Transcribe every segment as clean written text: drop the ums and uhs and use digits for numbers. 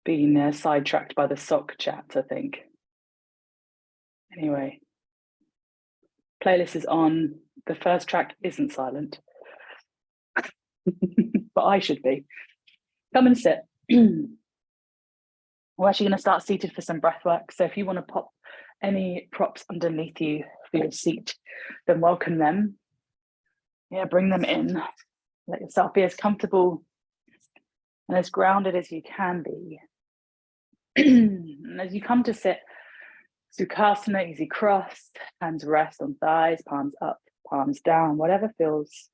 been sidetracked by the sock chat, I think. Anyway, playlist is on. The first track isn't silent, but I should be. Come and sit. We're actually going to start seated for some breath work. So if you want to pop any props underneath you for your seat, then welcome them. Yeah, bring them in. Let yourself be as comfortable and as grounded as you can be. And as you come to sit, Sukhasana, easy crossed, hands rest on thighs, palms up, palms down, whatever feels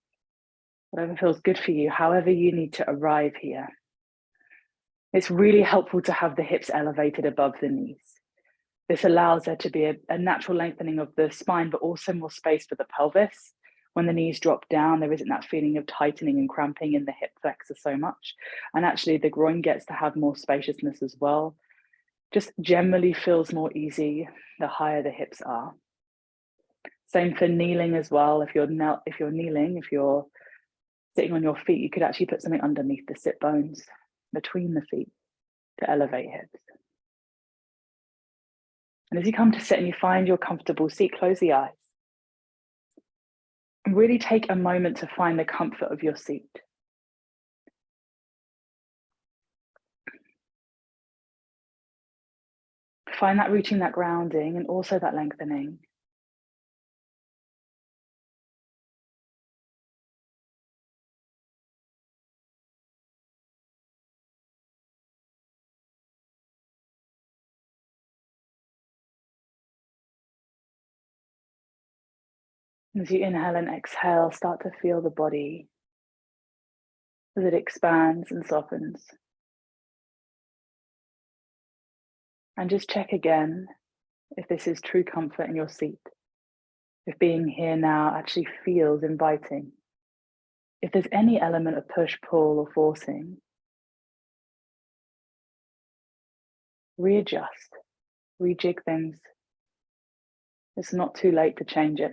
good for you, however you need to arrive here. It's really helpful to have the hips elevated above the knees. This allows there to be a natural lengthening of the spine, but also more space for the pelvis. When the knees drop down, there isn't that feeling of tightening and cramping in the hip flexor so much. And actually the groin gets to have more spaciousness as well. Just generally feels more easy the higher the hips are. Same for kneeling as well. If you're kneeling, if you're sitting on your feet, you could actually put something underneath the sit bones between the feet to elevate hips. And as you come to sit and you find your comfortable seat, close the eyes. And really take a moment to find the comfort of your seat. Find that reaching, that grounding, and also that lengthening. As you inhale and exhale, start to feel the body as it expands and softens. And just check again if this is true comfort in your seat. If being here now actually feels inviting. If there's any element of push, pull, or forcing, readjust, rejig things. It's not too late to change it.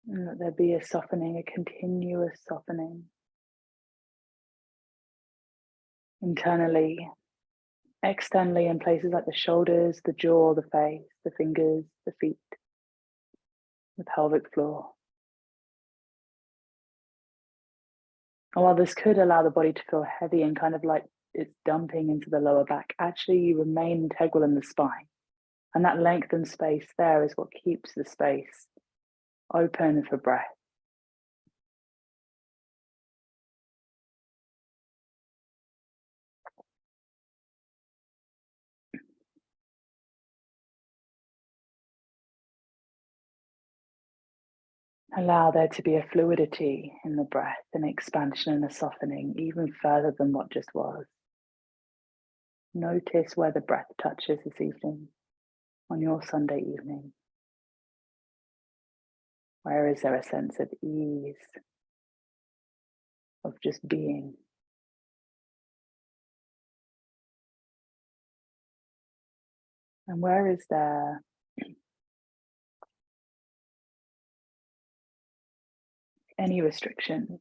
And that there be a softening, a continuous softening. Internally, externally in places like the shoulders, the jaw, the face, the fingers, the feet, the pelvic floor. And while this could allow the body to feel heavy and kind of like it's dumping into the lower back, actually you remain integral in the spine. And that length and space there is what keeps the space open for breath. Allow there to be a fluidity in the breath, an expansion and a softening, even further than what just was. Notice where the breath touches this evening, on your Sunday evening. Where is there a sense of ease, of just being? And where is there any restriction,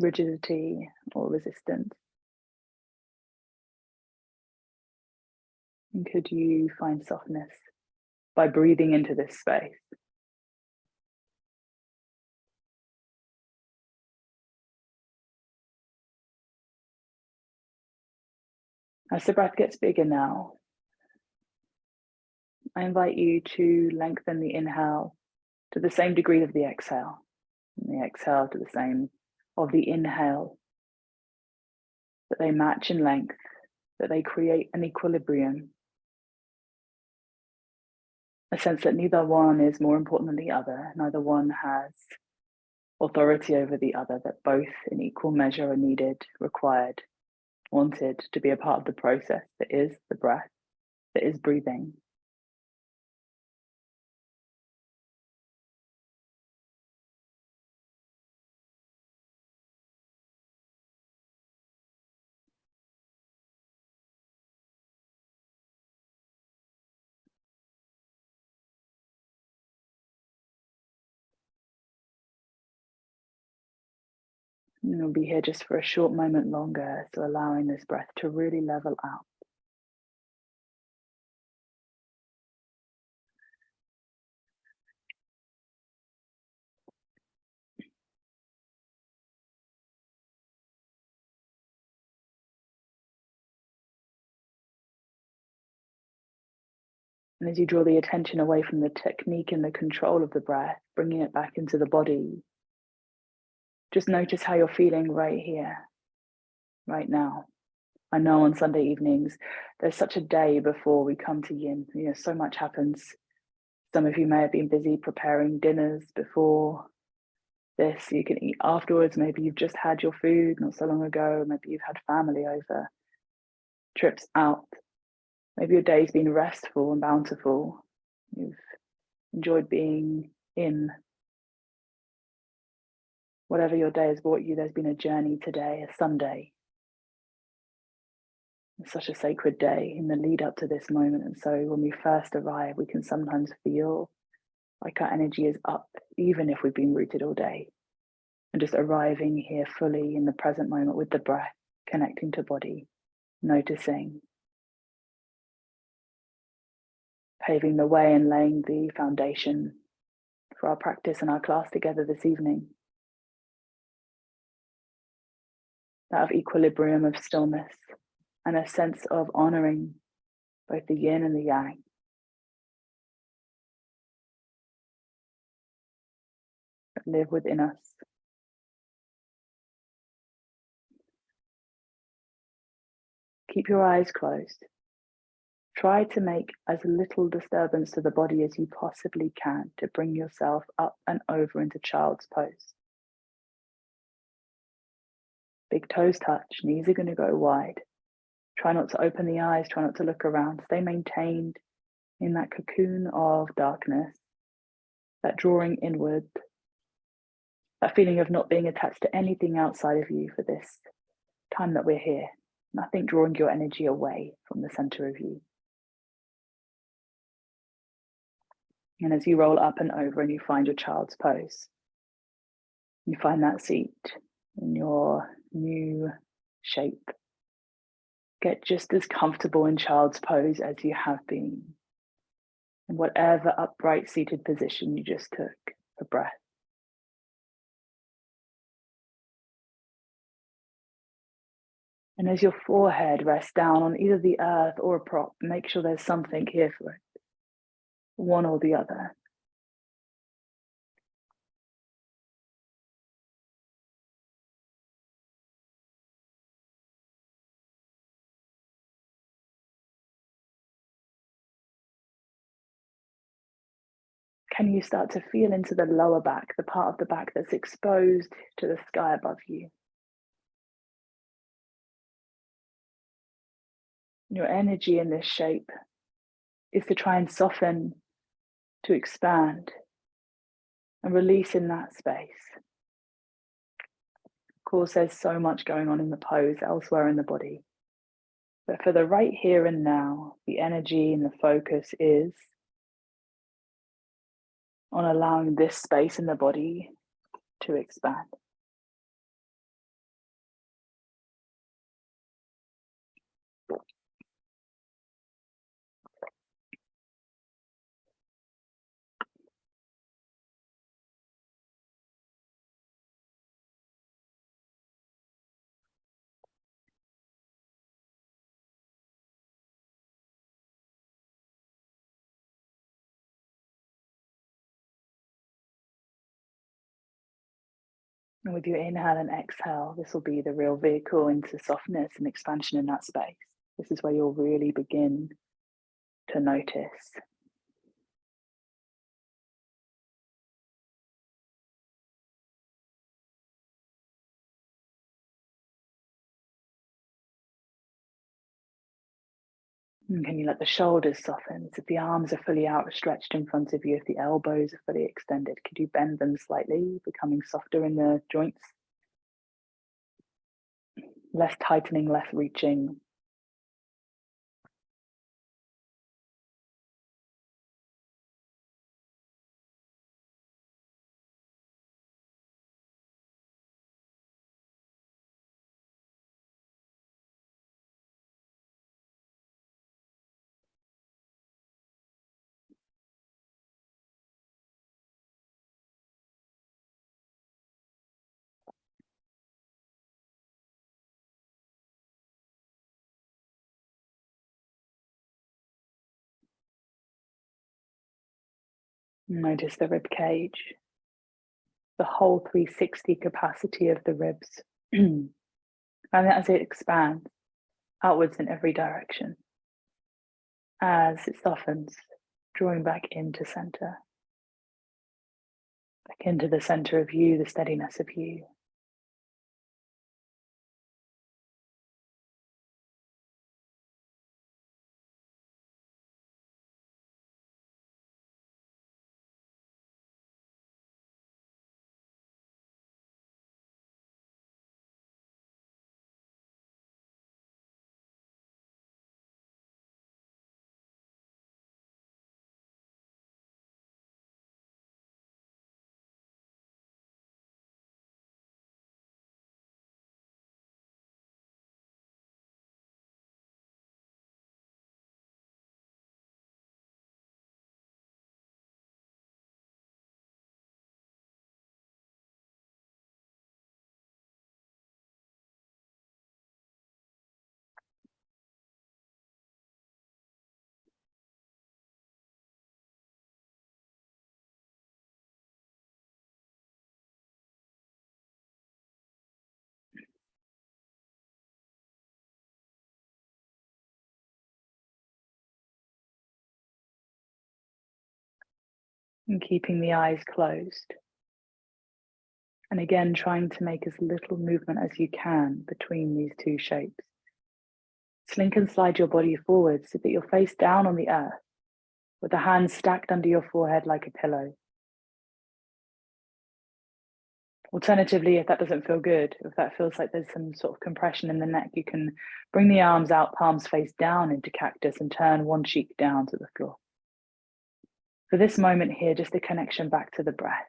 rigidity, or resistance? And could you find softness by breathing into this space? As the breath gets bigger now, I invite you to lengthen the inhale to the same degree of the exhale, and the exhale to the same of the inhale, that they match in length, that they create an equilibrium, a sense that neither one is more important than the other, neither one has authority over the other, that both in equal measure are needed, required, wanted to be a part of the process that is the breath, that is breathing. And we'll be here just for a short moment longer, so allowing this breath to really level out. And as you draw the attention away from the technique and the control of the breath, bringing it back into the body, just notice how you're feeling right here, right now. I know on Sunday evenings, there's such a day before we come to Yin. So much happens. Some of you may have been busy preparing dinners before this. You can eat afterwards. Maybe you've just had your food not so long ago. Maybe you've had family over, trips out. Maybe your day's been restful and bountiful. You've enjoyed being in. Whatever your day has brought you, there's been a journey today, a Sunday. It's such a sacred day in the lead up to this moment. And so when we first arrive, we can sometimes feel like our energy is up, even if we've been rooted all day. And just arriving here fully in the present moment with the breath, connecting to body, noticing, paving the way and laying the foundation for our practice and our class together this evening. That of equilibrium, of stillness, and a sense of honoring both the yin and the yang. That live within us. Keep your eyes closed. Try to make as little disturbance to the body as you possibly can to bring yourself up and over into child's pose. Big toes touch, knees are going to go wide. Try not to open the eyes, try not to look around. Stay maintained in that cocoon of darkness, that drawing inward, that feeling of not being attached to anything outside of you for this time that we're here. Nothing drawing your energy away from the center of you. And as you roll up and over and you find your child's pose, you find that seat in your new shape. Get just as comfortable in child's pose as you have been, in whatever upright seated position you just took for breath. And as your forehead rests down on either the earth or a prop, make sure there's something here for it, one or the other. Can you start to feel into the lower back, the part of the back that's exposed to the sky above you? Your energy in this shape is to try and soften, to expand, and release in that space. Of course, there's so much going on in the pose elsewhere in the body. But for the right here and now, the energy and the focus is on allowing this space in the body to expand. And with your inhale and exhale, this will be the real vehicle into softness and expansion in that space. This is where you'll really begin to notice. And can you let the shoulders soften? So if the arms are fully outstretched in front of you, if the elbows are fully extended, could you bend them slightly, becoming softer in the joints? Less tightening, less reaching. Notice the rib cage, the whole 360 capacity of the ribs. And as it expands outwards in every direction, as it softens, drawing back into center, back into the center of you, the steadiness of you. And keeping the eyes closed. And again, trying to make as little movement as you can between these two shapes. Slink and slide your body forward so that you're face down on the earth, with the hands stacked under your forehead like a pillow. Alternatively, if that doesn't feel good, if that feels like there's some sort of compression in the neck, you can bring the arms out, palms face down into cactus, and turn one cheek down to the floor. For this moment here, just a connection back to the breath,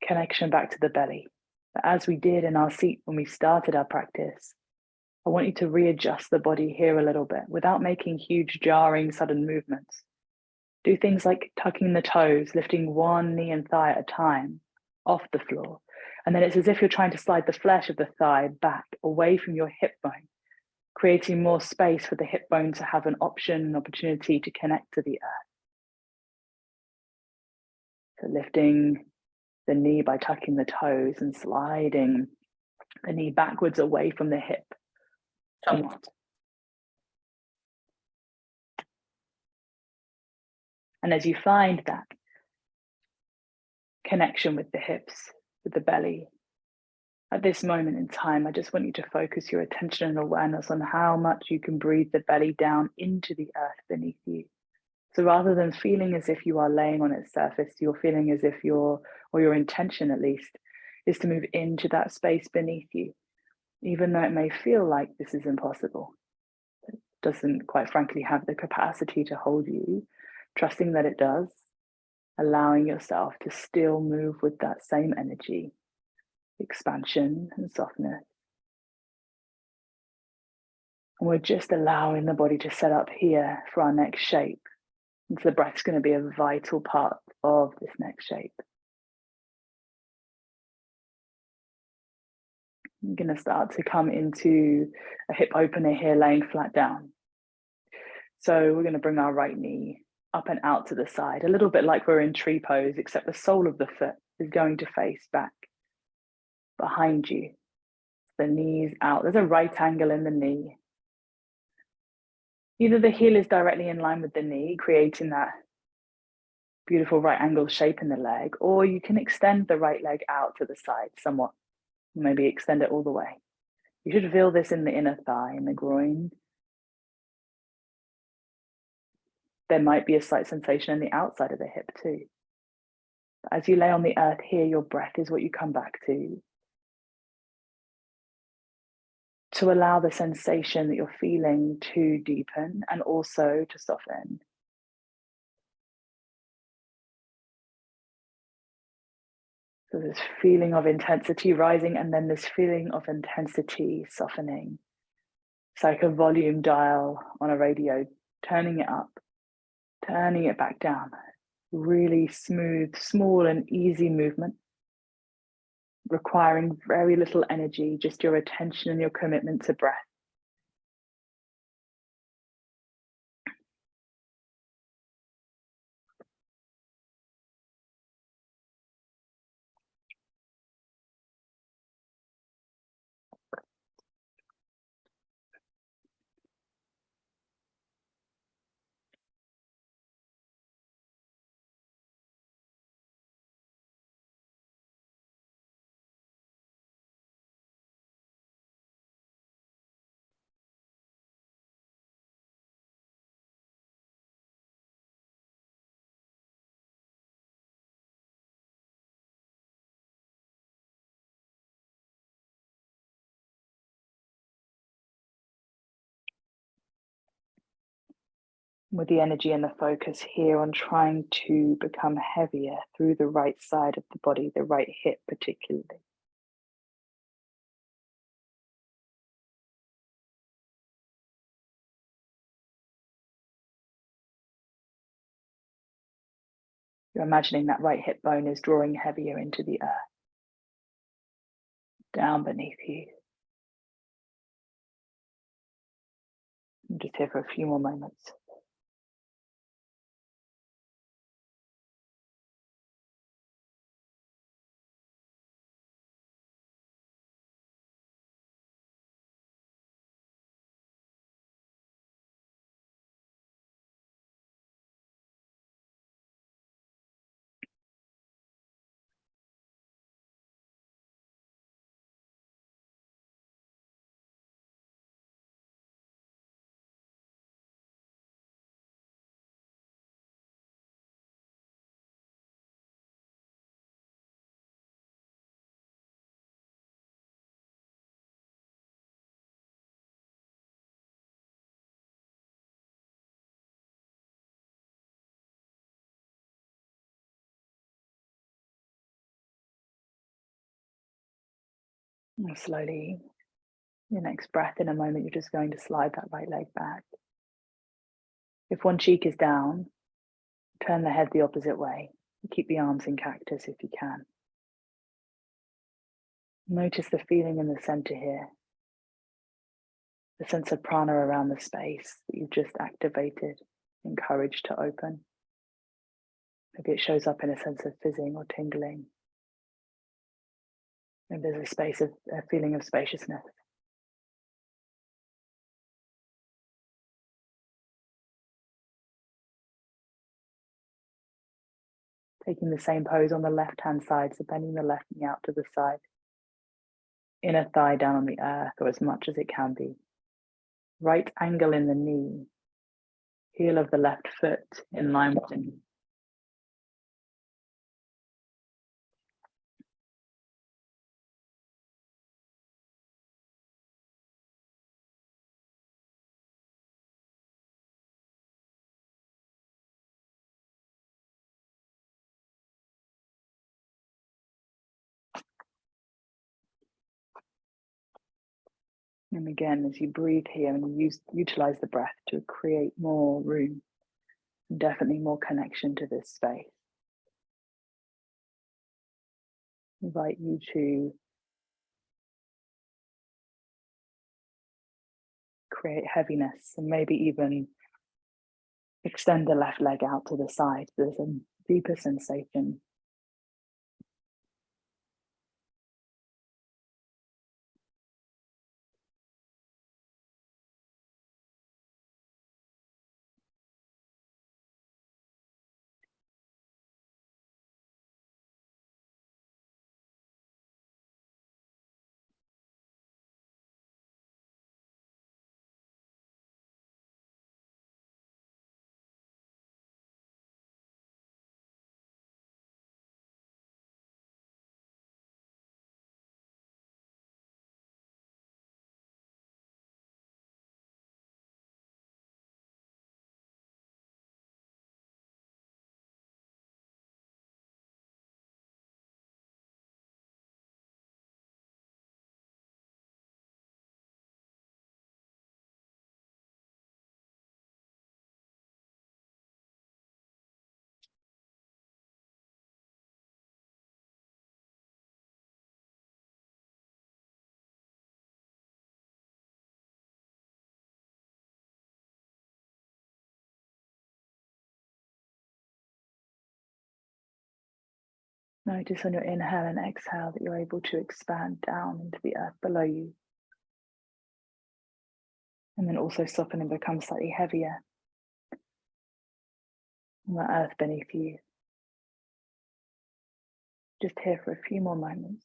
connection back to the belly. But as we did in our seat when we started our practice, I want you to readjust the body here a little bit without making huge, jarring, sudden movements. Do things like tucking the toes, lifting one knee and thigh at a time off the floor. And then it's as if you're trying to slide the flesh of the thigh back away from your hip bone, creating more space for the hip bone to have an option, an opportunity to connect to the earth. So lifting the knee by tucking the toes and sliding the knee backwards away from the hip somewhat. And as you find that connection with the hips, with the belly, at this moment in time, I just want you to focus your attention and awareness on how much you can breathe the belly down into the earth beneath you. So rather than feeling as if you are laying on its surface, you're feeling as if or your intention at least, is to move into that space beneath you, even though it may feel like this is impossible. It doesn't, quite frankly, have the capacity to hold you, trusting that it does, allowing yourself to still move with that same energy, expansion and softness. And we're just allowing the body to set up here for our next shape. And so the breath's going to be a vital part of this next shape. I'm going to start to come into a hip opener here, laying flat down. So we're going to bring our right knee up and out to the side, a little bit like we're in tree pose, except the sole of the foot is going to face back behind you. The knee's out. There's a right angle in the knee. Either the heel is directly in line with the knee, creating that beautiful right angle shape in the leg, or you can extend the right leg out to the side somewhat, maybe extend it all the way. You should feel this in the inner thigh, in the groin. There might be a slight sensation in the outside of the hip too. But as you lay on the earth here, your breath is what you come back to allow the sensation that you're feeling to deepen and also to soften. So this feeling of intensity rising and then this feeling of intensity softening. It's like a volume dial on a radio, turning it up, turning it back down. Really smooth, small and easy movement, requiring very little energy, just your attention and your commitment to breath. With the energy and the focus here on trying to become heavier through the right side of the body, the right hip particularly. You're imagining that right hip bone is drawing heavier into the earth, down beneath you. I'm just here for a few more moments. And slowly, your next breath in a moment, you're just going to slide that right leg back. If one cheek is down, turn the head the opposite way. Keep the arms in cactus if you can. Notice the feeling in the center here, the sense of prana around the space that you've just activated, encouraged to open. Maybe it shows up in a sense of fizzing or tingling. Maybe there's a feeling of spaciousness. Taking the same pose on the left-hand side, so bending the left knee out to the side. Inner thigh down on the earth, or as much as it can be. Right angle in the knee. Heel of the left foot in line with the knee. And again, as you breathe here and utilize the breath to create more room, definitely more connection to this space. I invite you to create heaviness and maybe even extend the left leg out to the side. There's a deeper sensation. Notice on your inhale and exhale that you're able to expand down into the earth below you. And then also soften and become slightly heavier on the earth beneath you. Just here for a few more moments.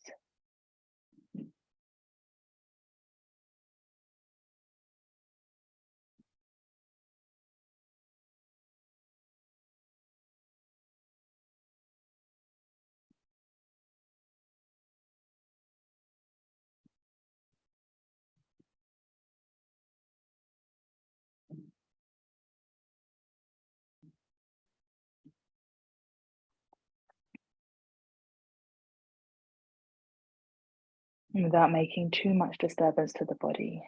And without making too much disturbance to the body,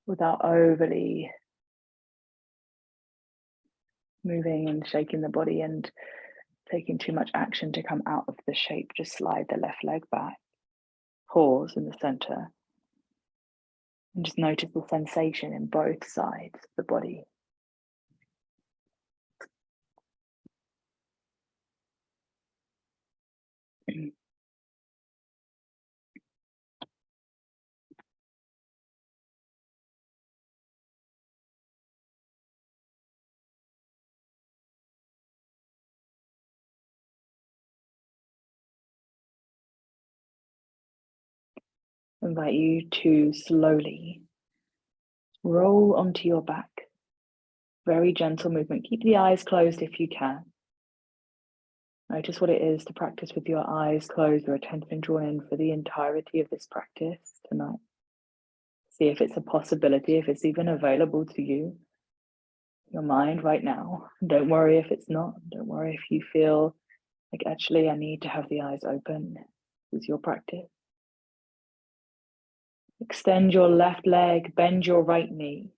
without overly moving and shaking the body and taking too much action to come out of the shape, just slide the left leg back, pause in the center, and just notice the sensation in both sides of the body. Invite you to slowly roll onto your back. Very gentle movement. Keep the eyes closed if you can. Notice what it is to practice with your eyes closed, your attention drawn in for the entirety of this practice tonight. See if it's a possibility, if it's even available to you, your mind right now. Don't worry if it's not. Don't worry if you feel like, actually, I need to have the eyes open. This is your practice. Extend your left leg, bend your right knee.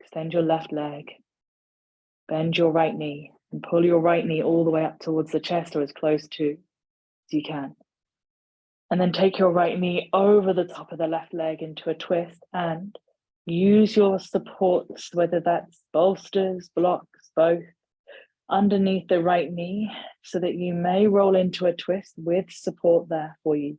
Extend your left leg, bend your right knee, and pull your right knee all the way up towards the chest or as close to as you can. And then take your right knee over the top of the left leg into a twist and use your supports, whether that's bolsters, blocks, both, underneath the right knee so that you may roll into a twist with support there for you.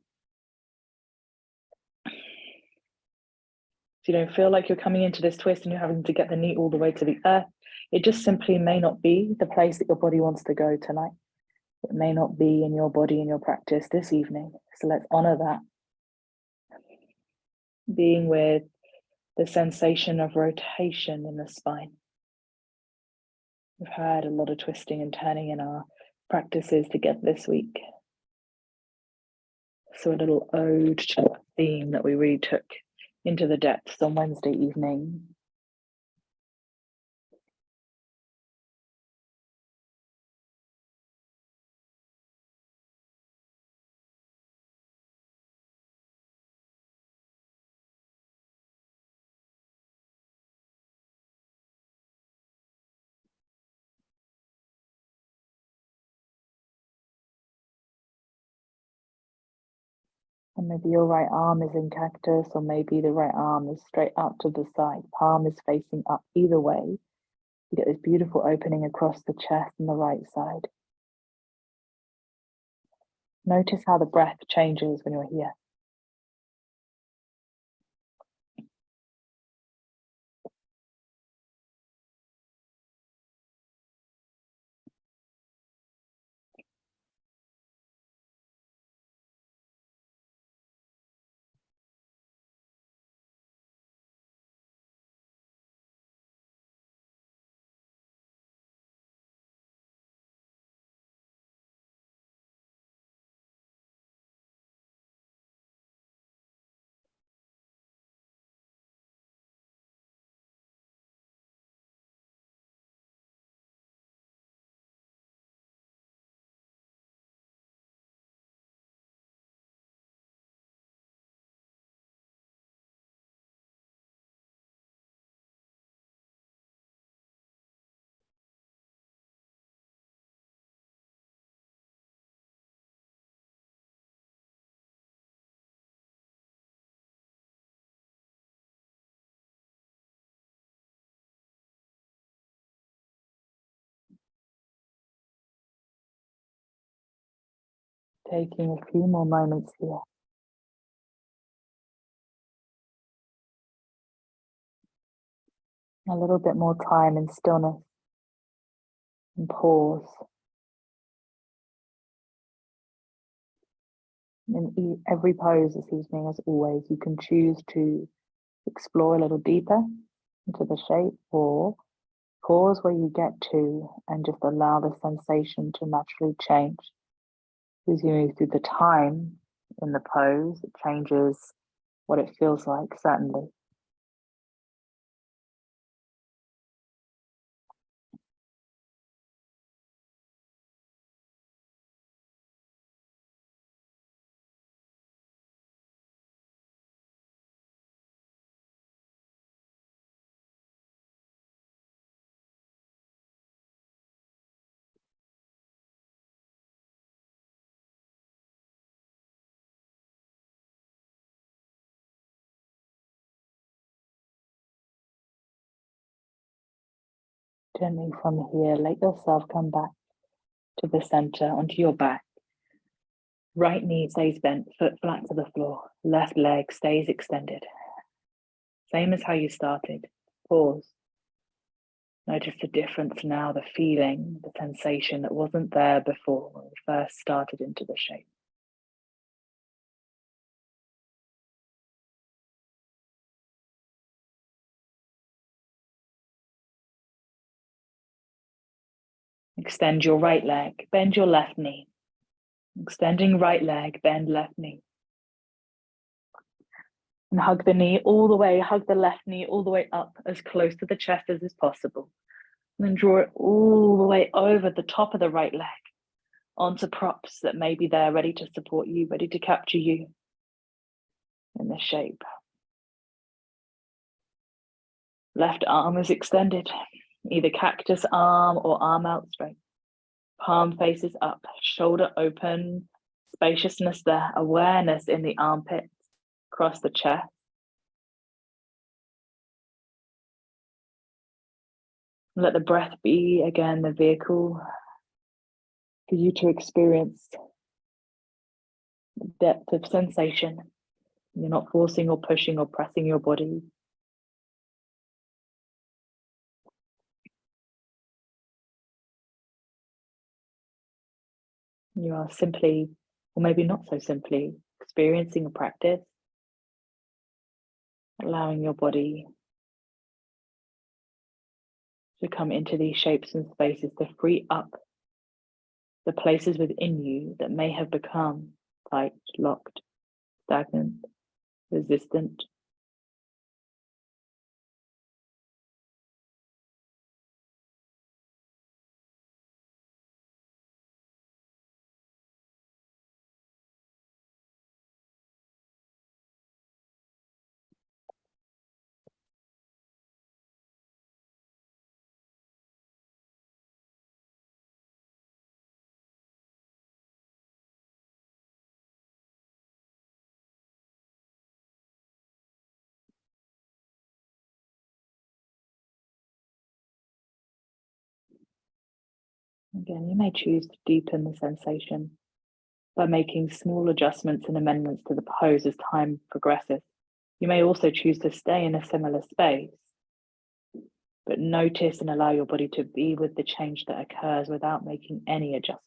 If you don't feel like you're coming into this twist and you're having to get the knee all the way to the earth, it just simply may not be the place that your body wants to go tonight. It may not be in your body in your practice this evening. So let's honor that. Being with the sensation of rotation in the spine. We've had a lot of twisting and turning in our practices together this week. So a little ode to that theme that we really took into the depths on Wednesday evening. And maybe your right arm is in cactus, or maybe the right arm is straight out to the side. Palm is facing up. Either way, you get this beautiful opening across the chest and the right side. Notice how the breath changes when you're here. Taking a few more moments here. A little bit more time in stillness and pause. In every pose this evening, as always, you can choose to explore a little deeper into the shape, or pause where you get to and just allow the sensation to naturally change. As you move through the time in the pose, it changes what it feels like, certainly. Gently from here, let yourself come back to the center, onto your back. Right knee stays bent, foot flat to the floor. Left leg stays extended. Same as how you started. Pause. Notice the difference now, the feeling, the sensation that wasn't there before when we first started into the shape. Extend your right leg, bend your left knee. Extending right leg, bend left knee. And hug the knee all the way, hug the left knee all the way up as close to the chest as is possible. And then draw it all the way over the top of the right leg onto props that may be there ready to support you, ready to capture you in this shape. Left arm is extended, either cactus arm or arm out straight. Palm faces up, shoulder open, spaciousness there, awareness in the armpits, across the chest. Let the breath be, again, the vehicle for you to experience the depth of sensation. You're not forcing or pushing or pressing your body. You are simply, or maybe not so simply, experiencing a practice, allowing your body to come into these shapes and spaces to free up the places within you that may have become tight, locked, stagnant, resistant. Again, you may choose to deepen the sensation by making small adjustments and amendments to the pose as time progresses. You may also choose to stay in a similar space, but notice and allow your body to be with the change that occurs without making any adjustment.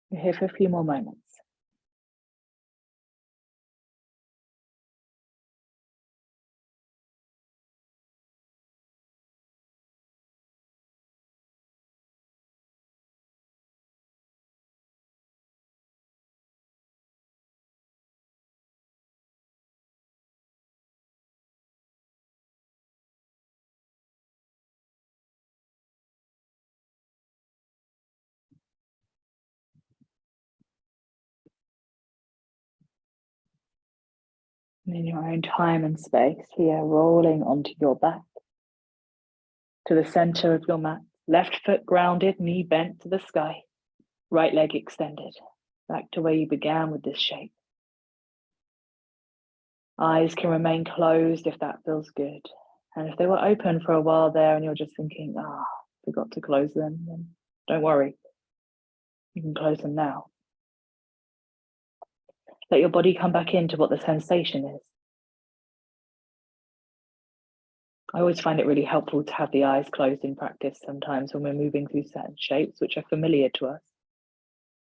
We're here for a few more moments. And in your own time and space, here, rolling onto your back, to the center of your mat, left foot grounded, knee bent to the sky, right leg extended, back to where you began with this shape. Eyes can remain closed if that feels good. And if they were open for a while there and you're just thinking, forgot to close them, then don't worry. You can close them now. Let your body come back into what the sensation is. I always find it really helpful to have the eyes closed in practice sometimes when we're moving through certain shapes which are familiar to us.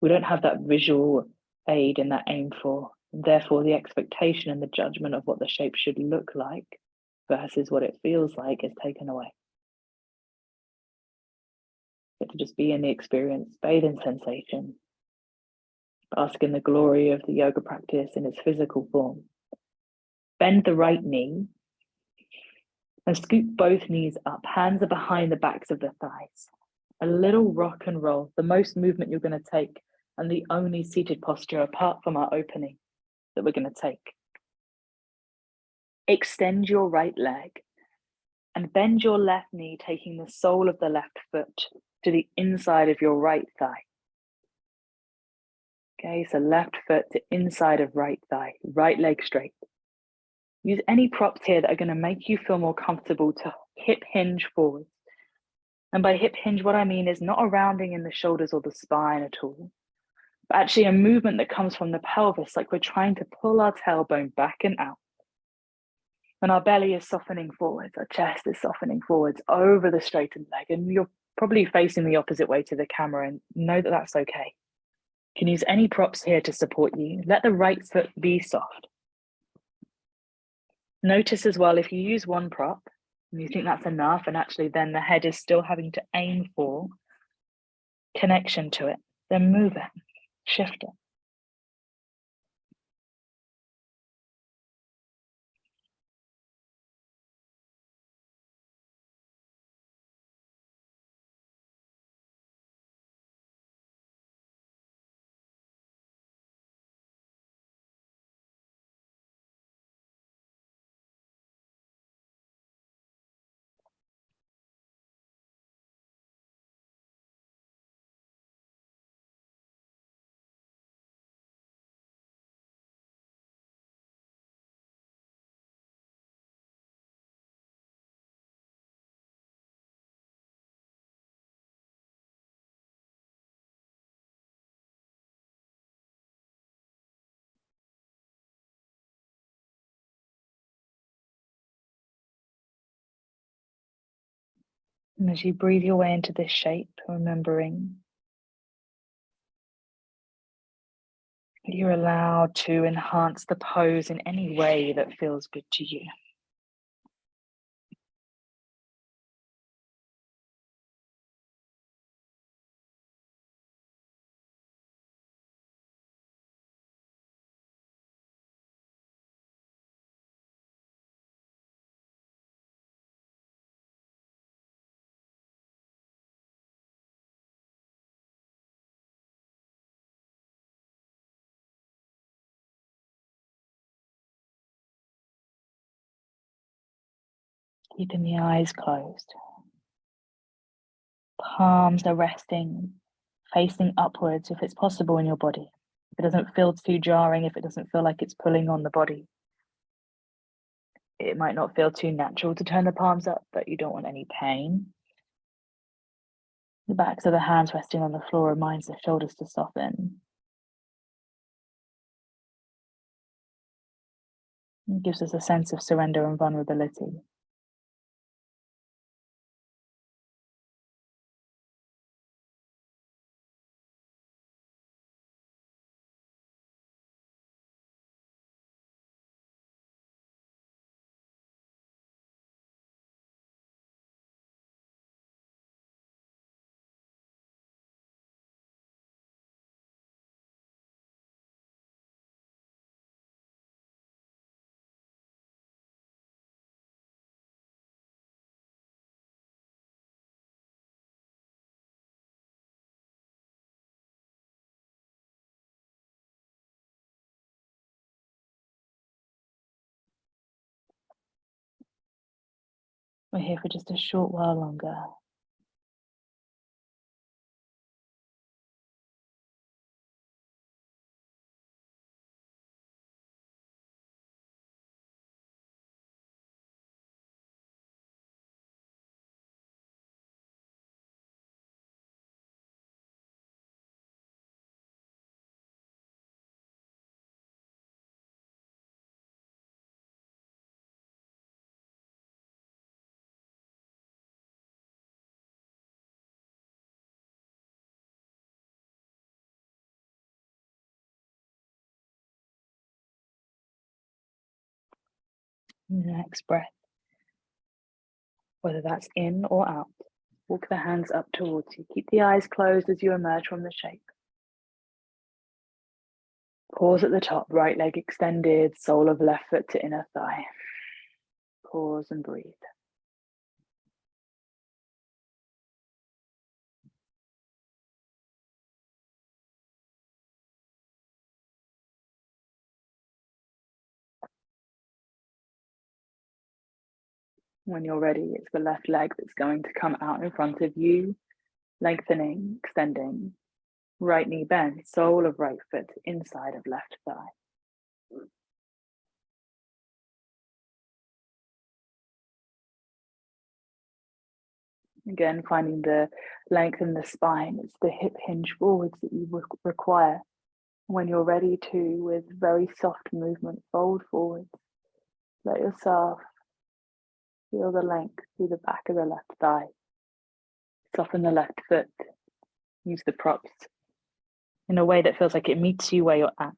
We don't have that visual aid in that aim for, and therefore the expectation and the judgment of what the shape should look like versus what it feels like is taken away. Get to just be in the experience, bathe in sensation, bask in the glory of the yoga practice in its physical form. Bend the right knee and scoop both knees up. Hands are behind the backs of the thighs. A little rock and roll, the most movement you're going to take, and the only seated posture apart from our opening that we're going to take. Extend your right leg and bend your left knee, taking the sole of the left foot to the inside of your right thigh. Okay, so left foot to inside of right thigh, right leg straight. Use any props here that are going to make you feel more comfortable to hip hinge forward. And by hip hinge, what I mean is not a rounding in the shoulders or the spine at all, but actually a movement that comes from the pelvis, like we're trying to pull our tailbone back and out. And our belly is softening forwards, our chest is softening forwards over the straightened leg. And you're probably facing the opposite way to the camera, and know that that's okay. You can use any props here to support you. Let the right foot be soft. Notice as well, if you use one prop and you think that's enough, and actually then the head is still having to aim for connection to it, then move it, shift it. And as you breathe your way into this shape, remembering you're allowed to enhance the pose in any way that feels good to you. Keeping the eyes closed. Palms are resting, facing upwards if it's possible in your body. If it doesn't feel too jarring, if it doesn't feel like it's pulling on the body. It might not feel too natural to turn the palms up, but you don't want any pain. The backs of the hands resting on the floor reminds the shoulders to soften. It gives us a sense of surrender and vulnerability. We're here for just a short while longer. Next breath, whether that's in or out, walk the hands up towards you. Keep the eyes closed as you emerge from the shape. Pause at the top, right leg extended, sole of left foot to inner thigh. Pause and breathe. When you're ready, it's the left leg that's going to come out in front of you, lengthening, extending. Right knee bends, sole of right foot inside of left thigh. Again, finding the length in the spine. It's the hip hinge forwards that you require. When you're ready to, with very soft movement, fold forwards. Let yourself feel the length through the back of the left thigh. Soften the left foot. Use the props in a way that feels like it meets you where you're at.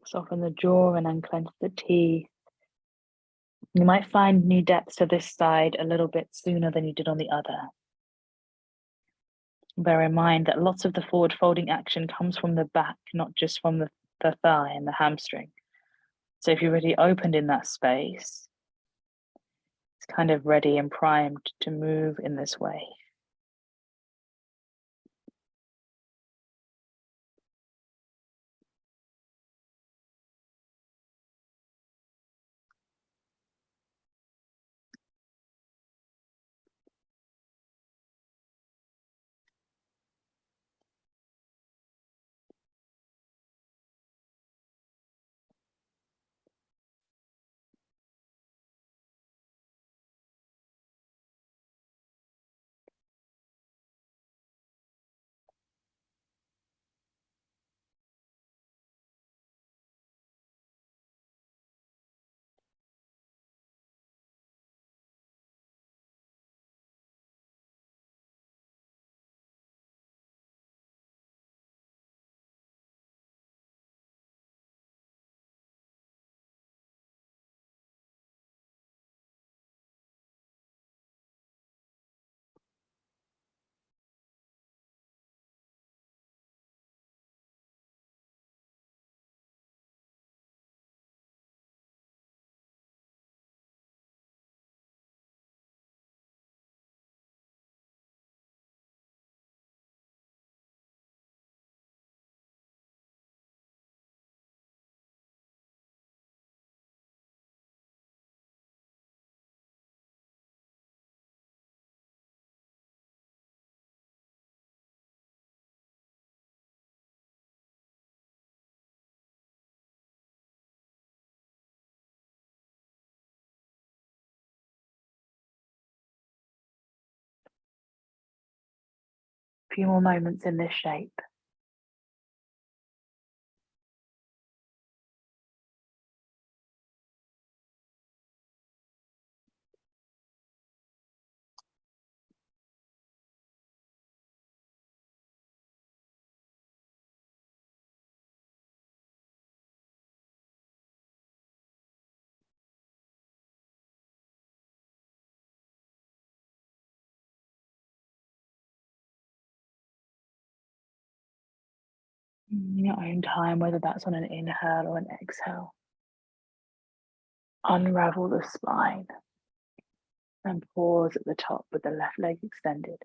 Soften the jaw and unclench the teeth. You might find new depths to this side a little bit sooner than you did on the other. Bear in mind that lots of the forward folding action comes from the back, not just from the thigh and the hamstring. So if you're really opened in that space, it's kind of ready and primed to move in this way. few more moments in this shape. In your own time, whether that's on an inhale or an exhale. Unravel the spine and pause at the top with the left leg extended.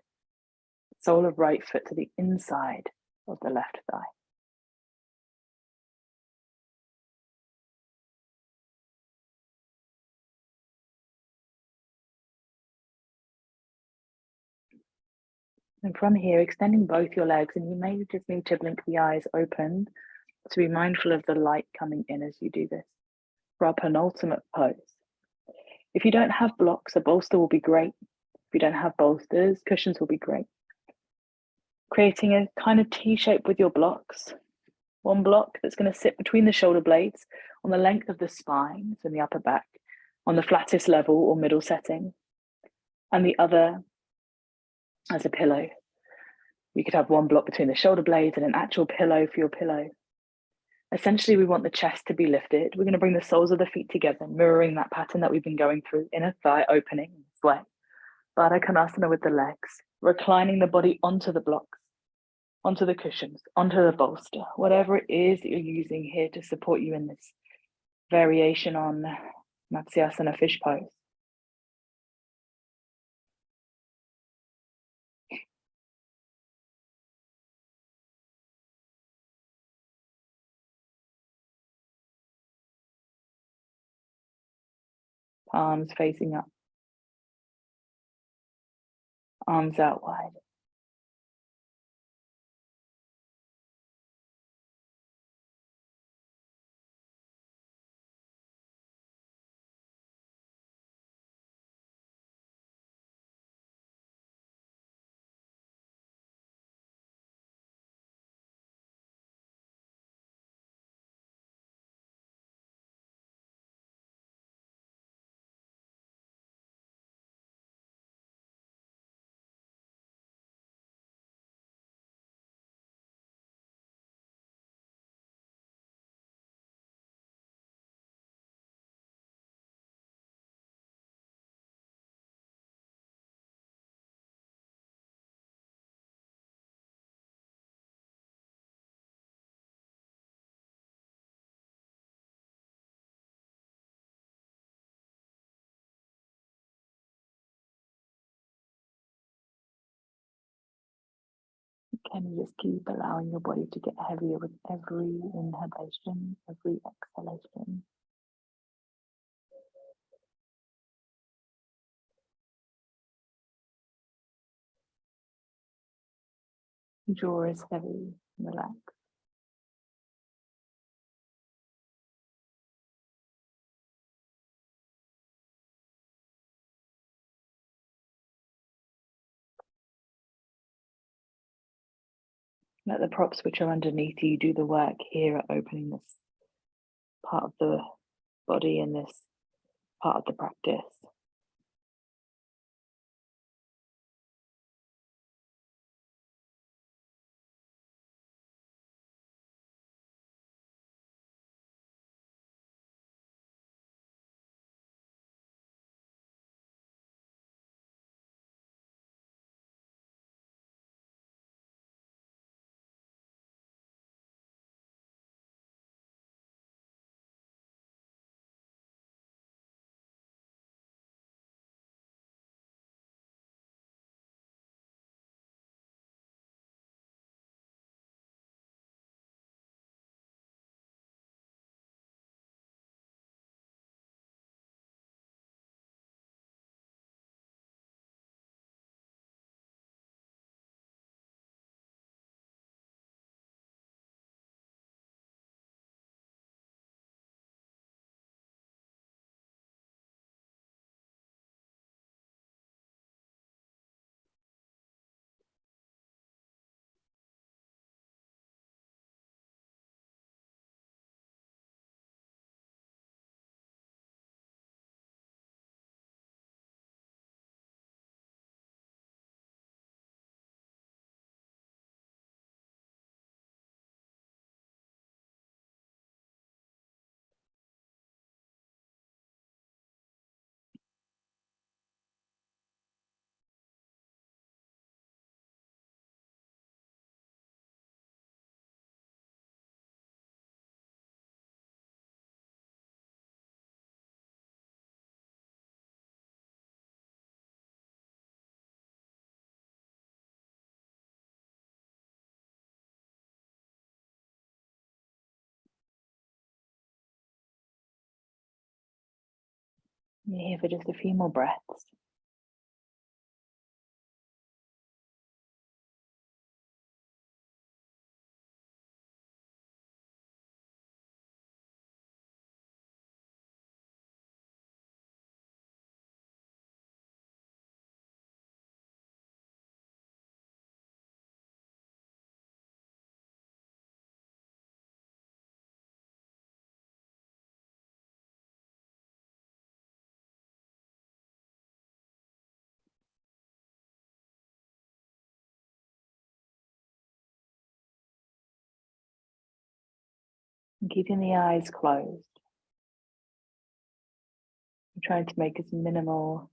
Sole of right foot to the inside of the left thigh. And from here, extending both your legs, and you may just need to blink the eyes open to be mindful of the light coming in as you do this. For our penultimate pose. If you don't have blocks, a bolster will be great. If you don't have bolsters, cushions will be great. Creating a kind of T-shape with your blocks. One block that's going to sit between the shoulder blades on the length of the spine, so in the upper back, on the flattest level or middle setting, and the other as a pillow. You could have one block between the shoulder blades and an actual pillow for your pillow. Essentially, we want the chest to be lifted. We're going to bring the soles of the feet together, mirroring that pattern that we've been going through, inner thigh opening this way. Baddha Konasana with the legs, reclining the body onto the blocks, onto the cushions, onto the bolster, whatever it is that you're using here to support you in this variation on Matsyasana fish pose. Palms facing up, arms out wide. Can you just keep allowing your body to get heavier with every inhalation, every exhalation? Jaw is heavy, relax. Let the props which are underneath you do the work here at opening this part of the body in this part of the practice. You're here for just a few more breaths. And keeping the eyes closed. We're trying to make as minimal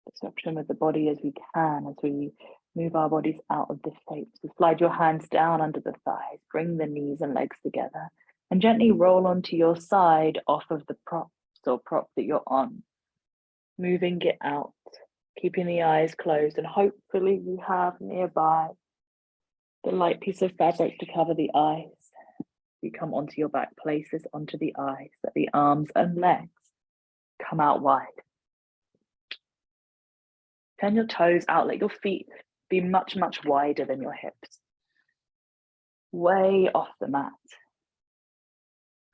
disruption with the body as we can as we move our bodies out of this shape. So slide your hands down under the thighs, bring the knees and legs together, and gently roll onto your side off of the props or prop that you're on, moving it out, keeping the eyes closed, and hopefully you have nearby the light piece of fabric to cover the eyes. You come onto your back, place this onto the eyes, let the arms and legs come out wide. Turn your toes out, let your feet be much, much wider than your hips. Way off the mat.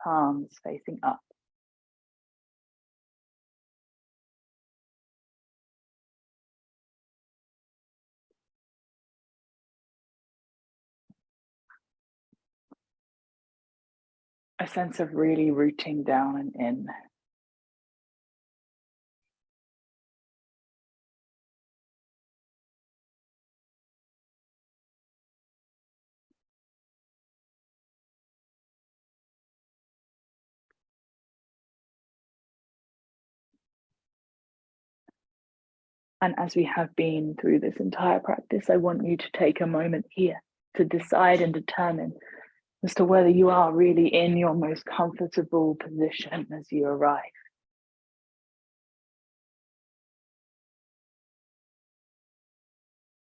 Palms facing up. A sense of really rooting down and in. And as we have been through this entire practice, I want you to take a moment here to decide and determine as to whether you are really in your most comfortable position as you arrive.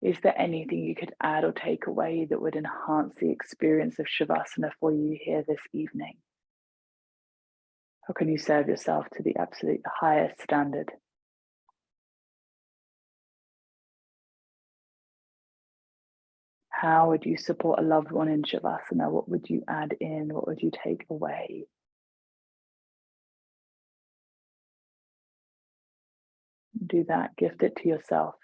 Is there anything you could add or take away that would enhance the experience of Shavasana for you here this evening? How can you serve yourself to the absolute highest standard? How would you support a loved one in Shavasana? What would you add in? What would you take away? Do that, gift it to yourself.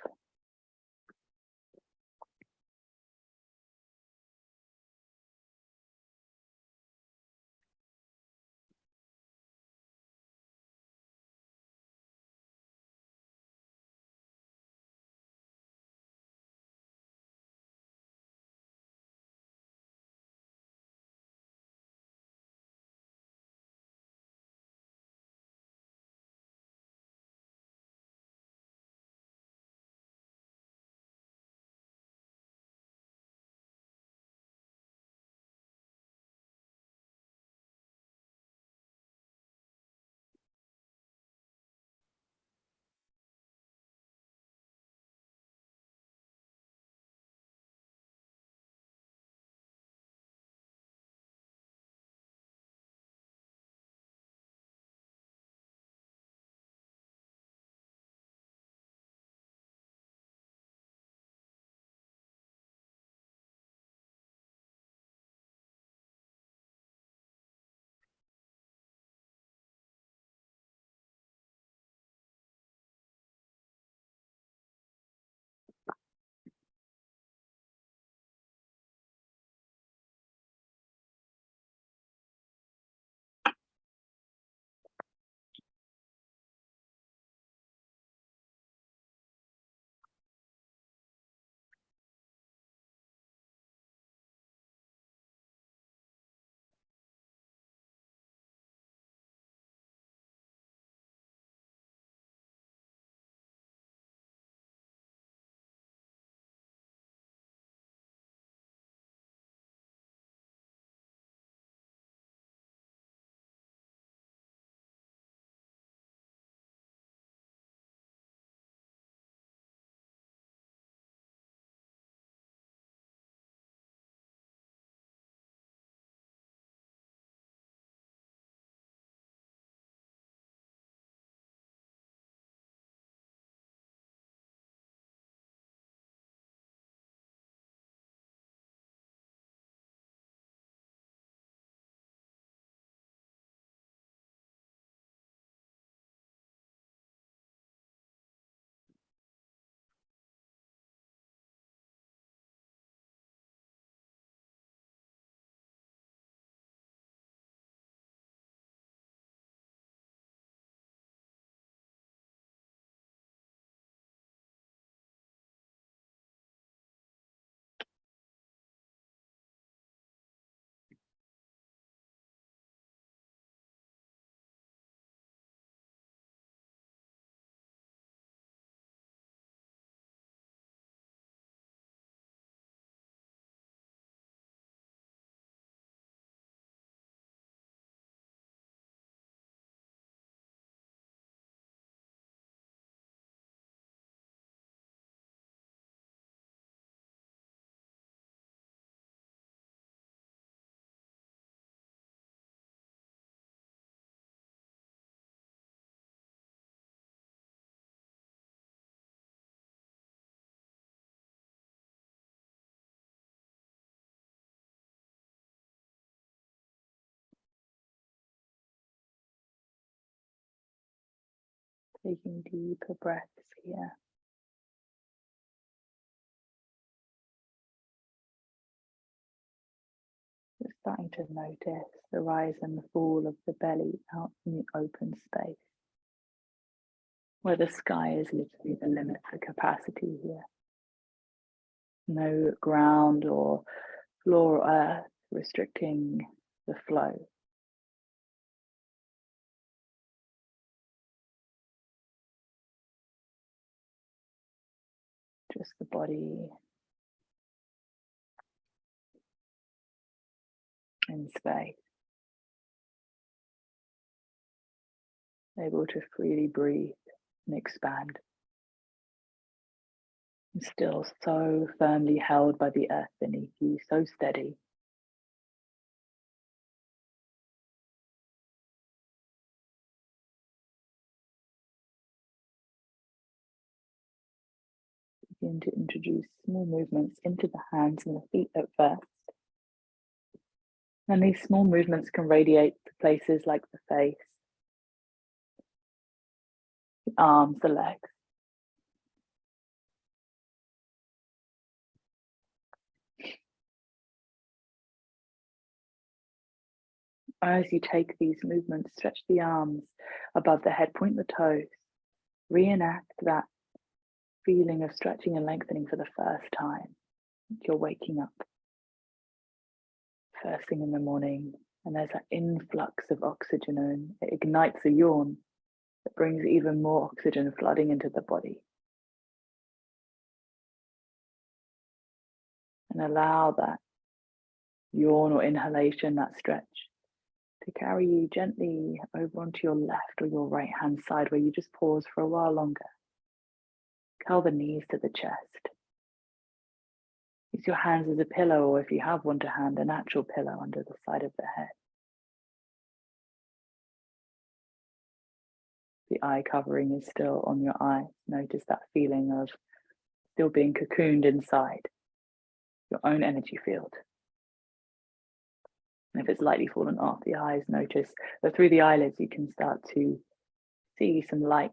Taking deeper breaths here. Just starting to notice the rise and the fall of the belly out in the open space, where the sky is literally the limit for capacity here. No ground or floor or earth restricting the flow. Just the body in space, able to freely breathe and expand. And still so firmly held by the earth beneath you, so steady. Begin to introduce small movements into the hands and the feet at first. And these small movements can radiate to places like the face, the arms, the legs. As you take these movements, stretch the arms above the head, point the toes, reenact that feeling of stretching and lengthening for the first time. You're waking up first thing in the morning, and there's that influx of oxygen, and it ignites a yawn that brings even more oxygen flooding into the body. And allow that yawn or inhalation, that stretch, to carry you gently over onto your left or your right hand side, where you just pause for a while longer. Curl the knees to the chest. Use your hands as a pillow, or if you have one to hand, a natural pillow under the side of the head. The eye covering is still on your eyes. Notice that feeling of still being cocooned inside your own energy field. And if it's lightly fallen off the eyes, notice that through the eyelids you can start to see some light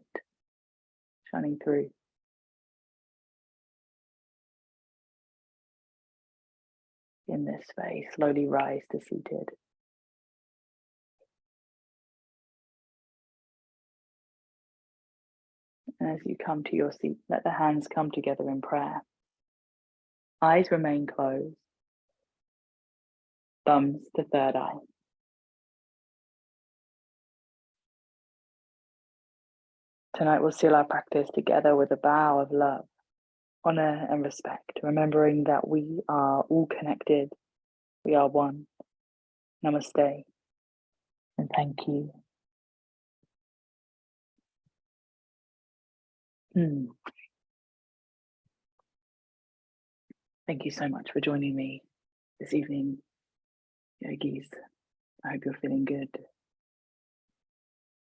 shining through. In this space, slowly rise to seated. And as you come to your seat, let the hands come together in prayer. Eyes remain closed. Thumbs to third eye. Tonight we'll seal our practice together with a bow of love, honor and respect, remembering that we are all connected. We are one. Namaste. And thank you. Thank you so much for joining me this evening, yogis. I hope you're feeling good.